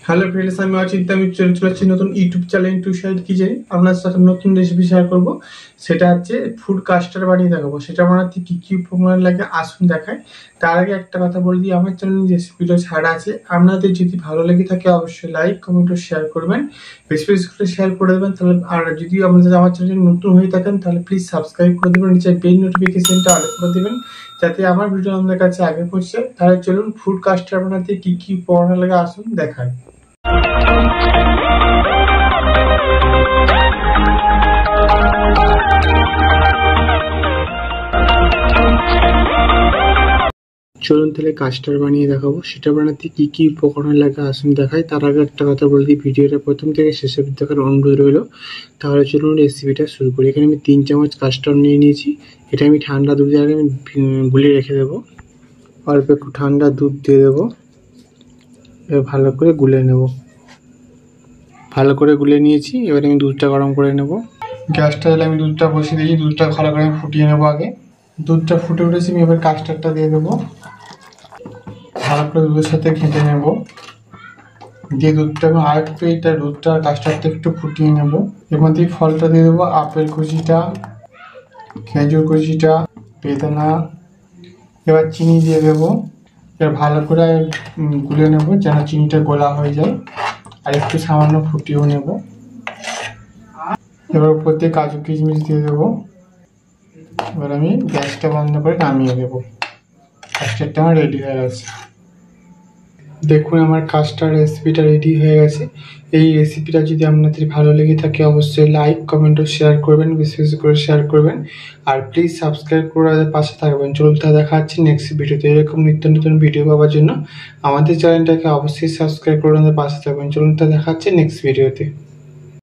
Hello friends, আমি অচিন্তা। আমি চলে চলেছি নতুন YouTube channel to side kitchen. আপনার সাথে নতুন রেসিপি শেয়ার করব। সেটা হচ্ছে ফুড কাস্টার্ড বানিয়ে দেখাবো। সেটা বানাতে কি কি উপকরণ লাগে আসুন দেখায়। তার আগে একটা কথা বলে দিই, আমার চ্যানেলে রেসিপিটা ছাড়া আছে। আপনাদের যদি ভালো লেগে থাকে অবশ্যই লাইক কমেন্ট ও শেয়ার করবেন, বেশি বেশি করে শেয়ার করে দেবেন। তাহলে আর যদি আপনাদের আমার চ্যানেলে নতুন হয়ে থাকেন তাহলে প্লিজ সাবস্ক্রাইব করে দেবেন, নিচে বেল নোটিফিকেশনটা অল করে দেবেন যাতে আমার ভিডিও আমাদের কাছে আগে পৌঁছে। তাহলে চলুন ফুড কাস্টার্ড বানাতে কি কি উপকরণ লাগে আসুন দেখায়। চলুন তাহলে কাস্টার্ড বানিয়ে দেখাবো। সেটা বানাতে কি কি উপকরণ লাগে আসুন দেখাই। তার আগে একটা কথা বলে দিই, ভিডিওটা প্রথম থেকে শেষ অবধি দেখার অনুরোধ রইল। তাহলে চলুন রেসিপিটা শুরু করি। এখানে আমি 3 চামচ কাস্টার্ড নিয়ে নিয়েছি। এটা আমি ঠান্ডা দুধের আগে আমি গুলিয়ে রেখে দেবো। অল্প একটু ঠান্ডা দুধ দিয়ে দেবো, এবার ভালো করে গুলে নেব। ভালো করে গুলে নিয়েছি, এবার আমি দুধটা গরম করে নেব। গ্যাসটা জ্বালিয়ে আমি দুধটা বসিয়ে দিয়েছি। দুধটা ভালো করে আমি ফুটিয়ে নেবো। আগে দুধটা ফুটে উঠেছি, আমি এবার কাস্টার্ডটা দিয়ে দেবো। ভালো করে দুধের সাথে ঘেঁটে নেব। দিয়ে দুধটা আমি আর একটু দুধটা কাস্টার্ডটা একটু ফুটিয়ে নেব। এর মধ্যে ফলটা দিয়ে দেবো, আপেল কুচিটা, খেজুর কুচিটা, বেদানা। এবার চিনি দিয়ে দেবো। এবার ভালো করে গুলে নেব যেন চিনিটা গোলা হয়ে যায়। আর একটু সামান্য ফুটিয়েও নেব। এবার উপর দিয়ে কাজু কিশমিশ দিয়ে দেবো। এবার আমি গ্যাসটা বন্ধ করে নামিয়ে দেবো। কাস্টার্ডটা আমার রেডি হয়ে গেছে। দেখুন আমার কাস্টার্ড রেসিপিটা রেডি হয়ে গেছে। এই রেসিপিটা যদি আপনাদের ভালো লেগে থাকে অবশ্যই লাইক কমেন্ট ও শেয়ার করবেন, বেশি বেশি করে শেয়ার করবেন। আর প্লিজ সাবস্ক্রাইব করে পাশে থাকবেন। চলুন তা দেখা হচ্ছে নেক্সট ভিডিওতে। এরকম নিত্য নতুন ভিডিও পাওয়ার জন্য আমাদের চ্যানেলটাকে অবশ্যই সাবস্ক্রাইব করে পাশে থাকবেন। চলুন তা দেখা হচ্ছে নেক্সট ভিডিওতে।